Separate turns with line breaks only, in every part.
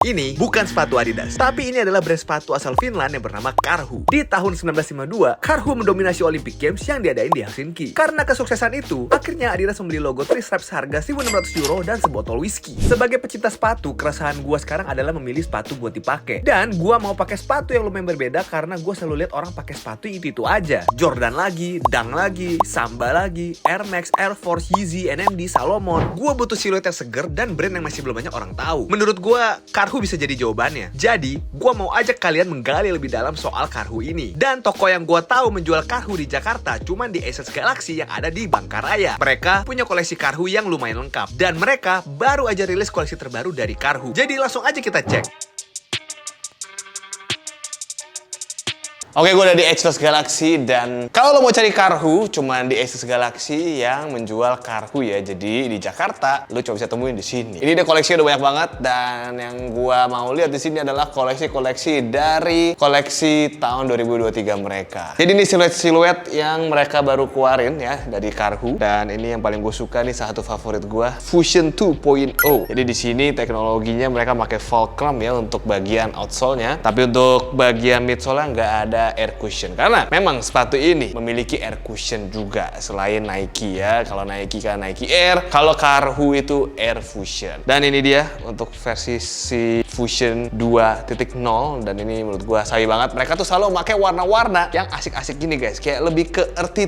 Ini bukan sepatu Adidas, tapi ini adalah brand sepatu asal Finland yang bernama Karhu. Di tahun 1952, Karhu mendominasi Olympic Games yang diadain di Helsinki. Karena kesuksesan itu, akhirnya Adidas membeli logo Three Stripes harga 1.600 euro dan sebotol whisky. Sebagai pecinta sepatu, keresahan gua sekarang adalah memilih sepatu buat dipakai. Dan gua mau pakai sepatu yang lumayan berbeda karena gua selalu lihat orang pakai sepatu itu aja. Jordan lagi, Dunk lagi, Samba lagi, Air Max, Air Force, Yeezy, NMD, Salomon. Gua butuh siluet yang seger dan brand yang masih belum banyak orang tahu. Menurut gua, Karhu bisa jadi jawabannya. Jadi, gua mau ajak kalian menggali lebih dalam soal Karhu ini. Dan toko yang gua tahu menjual Karhu di Jakarta cuman di Essence Galaxy yang ada di Bangkaraya. Mereka punya koleksi Karhu yang lumayan lengkap. Dan mereka baru aja rilis koleksi terbaru dari Karhu. Jadi langsung aja kita cek.
Oke, gue udah di Essence Galaxy dan kalau lo mau cari Karhu, cuman di Essence Galaxy yang menjual Karhu ya. Jadi di Jakarta, lo cuma bisa temuin di sini. Ini deh koleksinya udah banyak banget dan yang gue mau lihat di sini adalah koleksi-koleksi dari koleksi tahun 2023 mereka. Jadi ini siluet-siluet yang mereka baru keluarin ya dari Karhu dan ini yang paling gue suka nih, satu favorit gue, Fusion 2.0. Jadi di sini teknologinya mereka pakai Fulcrum ya untuk bagian outsole-nya, tapi untuk bagian midsole-nya nggak ada air cushion karena memang sepatu ini memiliki air cushion juga selain Nike ya. Kalau Nike kan Nike Air, kalau Karhu itu Air Fusion. Dan ini dia untuk versi si Fusion 2.0 dan ini menurut gua sabi banget. Mereka tuh selalu pakai warna-warna yang asik-asik gini guys, kayak lebih ke earthy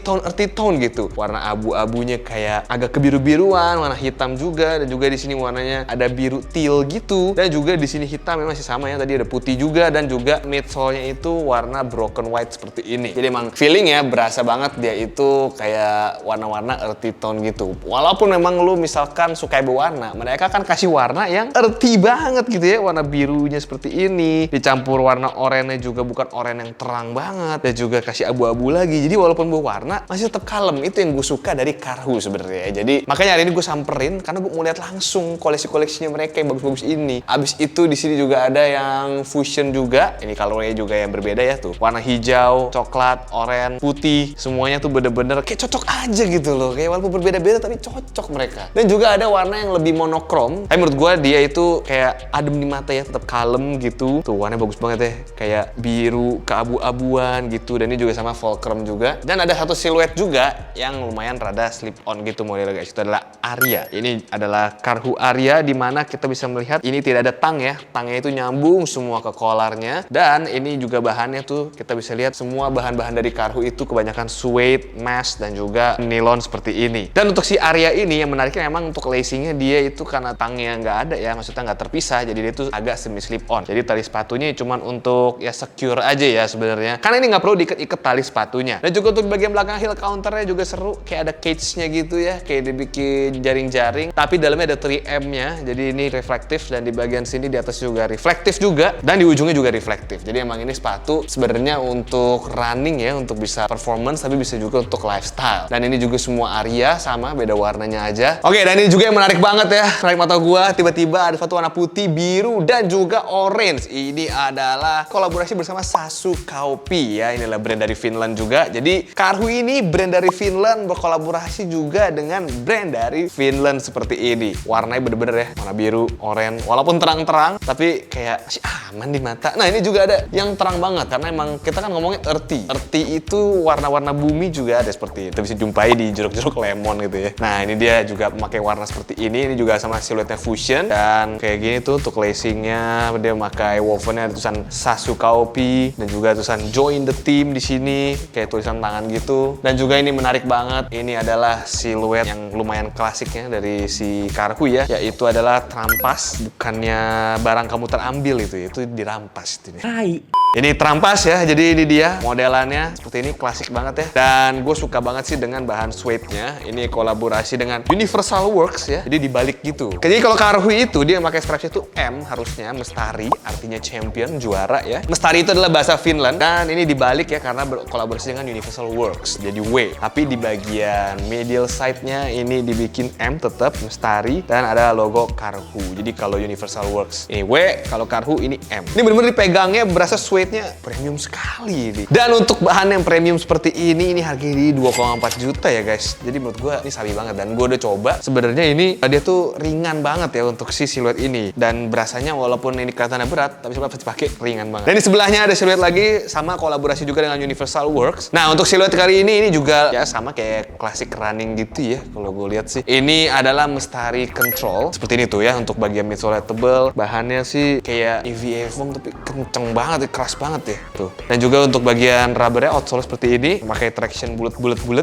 tone gitu. Warna abu-abunya kayak agak kebiru-biruan, warna hitam juga dan juga di sini warnanya ada biru teal gitu. Dan juga di sini hitam memang masih sama ya, tadi ada putih juga dan juga midsole-nya itu warna broken white seperti ini. Jadi emang feeling ya berasa banget dia itu kayak warna-warna earthy tone gitu. Walaupun memang lu misalkan suka berwarna, mereka kan kasih warna yang earthy banget gitu ya. Warna birunya seperti ini, dicampur warna oranye juga bukan oranye yang terang banget, dan juga kasih abu-abu lagi. Jadi walaupun berwarna masih tetap kalem. Itu yang gue suka dari Karhu sebenarnya. Jadi makanya hari ini gue samperin karena gue mau lihat langsung koleksi-koleksinya mereka yang bagus-bagus ini. Abis itu di sini juga ada yang fusion juga. Ini colornya juga yang berbeda ya tuh. Warna hijau, coklat, oranye, putih, semuanya tuh bener-bener kayak cocok aja gitu loh. Kayak walaupun berbeda-beda tapi cocok mereka. Dan juga ada warna yang lebih monokrom. Tapi menurut gue dia itu kayak adem di mata ya, tetap kalem gitu. Tuh warnanya bagus banget ya, kayak biru keabu-abuan gitu. Dan ini juga sama fulcrum juga. Dan ada satu siluet juga yang lumayan rada slip on gitu modelnya guys. Itu adalah Aria. Ini adalah Karhu Aria di mana kita bisa melihat ini tidak ada tang ya. Tangnya itu nyambung semua ke collarnya. Dan ini juga bahannya tuh kita bisa lihat semua bahan-bahan dari Karhu itu kebanyakan suede, mesh, dan juga nilon seperti ini. Dan untuk si Aria ini yang menariknya memang untuk lacingnya dia itu karena tangnya nggak ada ya, maksudnya nggak terpisah, jadi dia tuh agak semi slip on. Jadi tali sepatunya cuman untuk ya secure aja ya sebenarnya. Karena ini nggak perlu diikat-ikat tali sepatunya. Dan juga untuk bagian belakang heel counternya juga seru, kayak ada cage-nya gitu ya, kayak dibikin jaring-jaring. Tapi dalamnya ada 3M-nya, jadi ini reflektif dan di bagian sini di atas juga reflektif juga dan di ujungnya juga reflektif. Jadi emang ini sepatu sebenarnya untuk running ya, untuk bisa performance tapi bisa juga untuk lifestyle. Dan ini juga semua Aria sama, beda warnanya aja. Oke, dan ini juga yang menarik banget ya, menarik mata gua. Tiba-tiba ada sepatu warna putih, biru, dan juga orange. Ini adalah kolaborasi bersama Sasu Kauppi ya. Inilah brand dari Finland juga. Jadi Karhu ini brand dari Finland berkolaborasi juga dengan brand dari Finland seperti ini. Warnanya bener-bener ya, warna biru, orange. Walaupun terang-terang, tapi kayak masih aman di mata. Nah ini juga ada yang terang banget karena emang kita kan ngomongin earthy. Earthy itu warna-warna bumi juga ada seperti itu. Bisa jumpai di jeruk-jeruk lemon gitu ya. Nah ini dia juga memakai warna seperti ini. Ini juga sama siluetnya fusion. Dan kayak gini tuh untuk lacingnya dia memakai wovennya ada tulisan Sasu Kauppi dan juga tulisan Join the Team di sini. Kayak tulisan tangan gitu. Dan juga ini menarik banget. Ini adalah siluet yang lumayan klasiknya dari si Karhu ya. Yaitu adalah terampas. Bukannya barang kamu terambil itu dirampas itu. Hai. Ini terampas ya, jadi ini dia modelannya seperti ini, klasik banget ya. Dan gue suka banget sih dengan bahan suede-nya. Ini kolaborasi dengan Universal Works ya, jadi dibalik gitu. Jadi kalau Karhu itu dia pakai strapsnya itu M harusnya, mestari, artinya champion, juara ya. Mestari itu adalah bahasa Finland dan ini dibalik ya karena berkolaborasi dengan Universal Works, jadi W. Tapi di bagian medial side-nya ini dibikin M tetap mestari dan ada logo Karhu. Jadi kalau Universal Works ini W, kalau Karhu ini M. Ini bener-bener dipegangnya berasa suede suede-nya premium sekali nih. Dan untuk bahan yang premium seperti ini harganya di 2,4 juta ya guys. Jadi menurut gue ini sabi banget, dan gue udah coba. Sebenarnya ini dia tuh ringan banget ya untuk si siluet ini, dan berasanya walaupun ini kelihatannya berat, tapi coba pasti pakai ringan banget. Dan di sebelahnya ada siluet lagi, sama kolaborasi juga dengan Universal Works. Nah untuk siluet kali ini juga ya sama kayak klasik running gitu ya kalau gue lihat sih. Ini adalah Mestari Control seperti ini tuh ya, untuk bagian midsole tebel. Bahannya sih kayak EVA foam tapi kenceng banget, keras banget ya tuh. Dan juga untuk bagian rubbernya outsole seperti ini, pakai traction bulat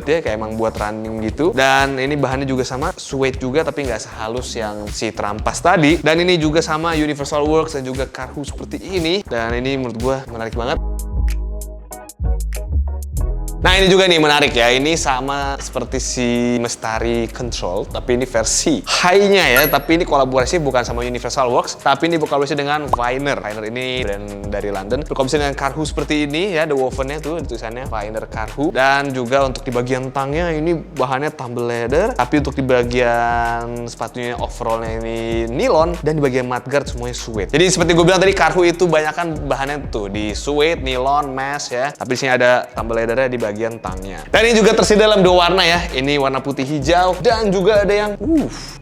ya, kayak emang buat running gitu. Dan ini bahannya juga sama suede juga, tapi nggak sehalus yang si terampas tadi. Dan ini juga sama Universal Works dan juga Karhu seperti ini. Dan ini menurut gue menarik banget. Nah ini juga nih menarik ya, ini sama seperti si Mestari Control, tapi ini versi high-nya ya, tapi ini kolaborasi bukan sama Universal Works, tapi ini kolaborasi dengan Viner. Viner ini brand dari London, berkolaborasi dengan Karhu seperti ini ya, the woven-nya tuh tulisannya Viner Karhu. Dan juga untuk di bagian tangnya ini bahannya tumble leather, tapi untuk di bagian sepatunya overall-nya ini nilon, dan di bagian mudguard semuanya suede. Jadi seperti gue bilang tadi, Karhu itu banyak kan bahannya tuh di suede, nilon, mesh ya, tapi di sini ada tumble leather-nya di bagian tangnya. Dan ini juga tersedia dalam 2 warna ya. Ini warna putih hijau, dan juga ada yang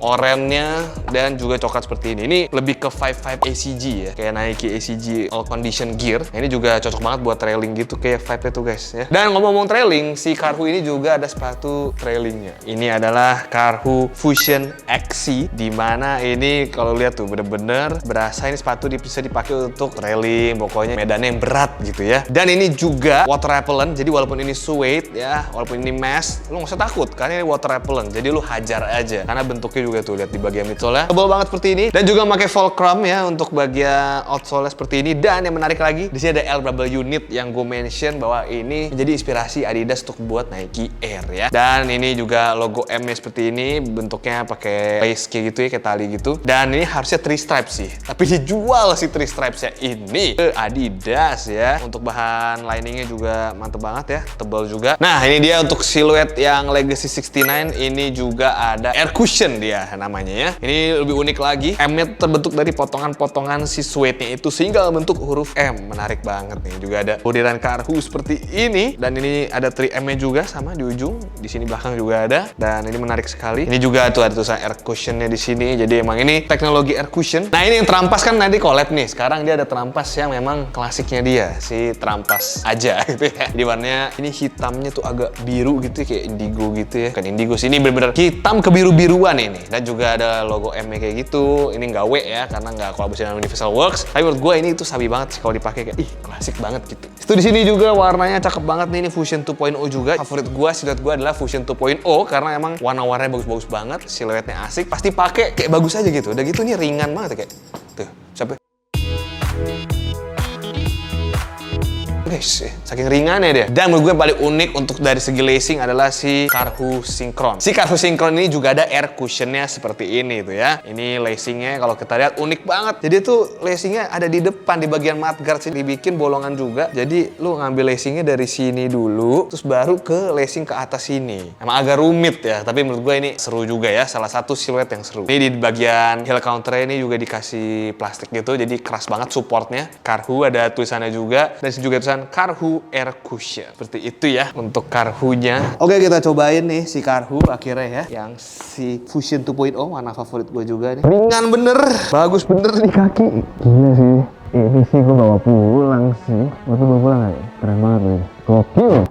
oranye dan juga coklat seperti ini. Ini lebih ke 55 ACG ya, kayak Nike ACG All Condition Gear. Nah, ini juga cocok banget buat trailing gitu, kayak vibe-nya tuh guys ya. Dan ngomong-ngomong trailing, si Karhu ini juga ada sepatu trailingnya. Ini adalah Karhu Fusion XC, dimana ini kalau lihat tuh bener-bener berasa ini sepatu bisa dipakai untuk trailing, pokoknya medannya yang berat gitu ya. Dan ini juga water repellent, jadi walaupun ini suede ya, walaupun ini mesh, lu nggak usah takut karena ini water repellent, jadi lu hajar aja karena bentuknya juga tuh lihat di bagian midsole tebal banget seperti ini. Dan juga pakai fulcrum ya untuk bagian outsole seperti ini. Dan yang menarik lagi, di sini ada LW unit yang gue mention bahwa ini menjadi inspirasi Adidas untuk buat Nike Air ya. Dan ini juga logo M-nya seperti ini, bentuknya pakai lace kayak gitu ya, kayak tali gitu. Dan ini harusnya 3 stripes sih, tapi dijual si 3 stripes-nya ini ke Adidas ya. Untuk bahan liningnya juga mantep banget ya, tebal juga. Nah ini dia untuk siluet yang Legacy 69. Ini juga ada air cushion dia namanya ya. Ini lebih unik lagi, M-nya terbentuk dari potongan-potongan si suede-nya itu sehingga bentuk huruf M. Menarik banget nih. Juga ada bodiran Karhu seperti ini, dan ini ada 3M-nya juga sama di ujung. Di sini belakang juga ada, dan ini menarik sekali. Ini juga tuh ada tulisan air cushion-nya di sini. Jadi emang ini teknologi air cushion. Nah ini yang terampas kan nanti collab nih. Sekarang dia ada terampas yang memang klasiknya dia, si terampas aja gitu ya. Di warnanya ini hitamnya tuh agak biru gitu ya, kayak indigo gitu ya. Bukan indigo sih, ini bener-bener hitam kebiru-biruan ini. Dan juga ada logo M-nya kayak gitu. Ini nggak W ya, karena nggak kolaborasi dengan Universal Works. Tapi menurut gue ini tuh sabi banget sih kalau dipakai, kayak klasik banget gitu. Itu di sini juga warnanya cakep banget nih, ini Fusion 2.0 juga. Favorit gue, siluet gue adalah Fusion 2.0 karena emang warna-warnanya bagus-bagus banget, siluetnya asik, pasti pakai kayak bagus aja gitu. Udah gitu nih ringan banget ya, kayak tuh, sampai guys, saking ringannya dia. Dan menurut gue yang paling unik untuk dari segi lacing adalah si Karhu Synchron. Si Karhu Synchron ini juga ada air cushionnya seperti ini tuh ya. Ini lacingnya kalau kita lihat unik banget. Jadi tuh lacingnya ada di depan, di bagian mudguard sih, dibikin bolongan juga. Jadi lu ngambil lacingnya dari sini dulu, terus baru ke lacing ke atas sini. Emang agak rumit ya, tapi menurut gue ini seru juga ya. Salah satu siluet yang seru. Ini di bagian heel counternya ini juga dikasih plastik gitu, jadi keras banget supportnya. Karhu ada tulisannya juga, dan juga tulisan Karhu Air Cushion. Seperti itu ya untuk Karhunya. Oke, kita cobain nih si Karhu akhirnya ya, yang si Fusion 2.0, warna favorit gue juga nih. Ringan bener, bagus bener di kaki.
Gila sih, ini sih gue bawa pulang sih. Gue tuh bawa pulang aja, keren banget nih. Gokil.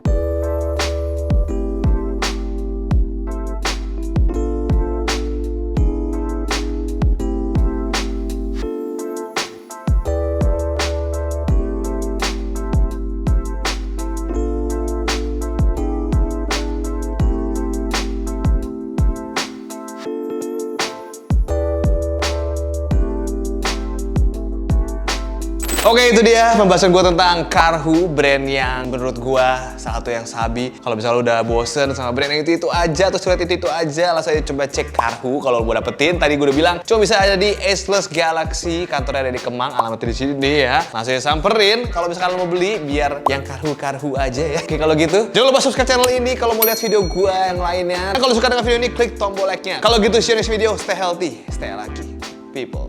Oke, itu dia pembahasan gue tentang Karhu, brand yang menurut gue salah satu yang sabi. Kalau misalnya lo udah bosen sama brand yang itu aja, atau siluet itu aja, langsung aja coba cek Karhu kalau lo mau dapetin. Tadi gue udah bilang, cuma bisa ada di Ageless Galaxy, kantornya ada di Kemang, alamatnya di sini ya. Langsung aja samperin kalau misalkan lo mau beli, biar yang Karhu aja ya. Oke, kalau gitu, jangan lupa subscribe channel ini kalau mau lihat video gue yang lainnya. Dan kalau suka dengan video ini, klik tombol like-nya. Kalau gitu, share this video, stay healthy, stay lucky, people.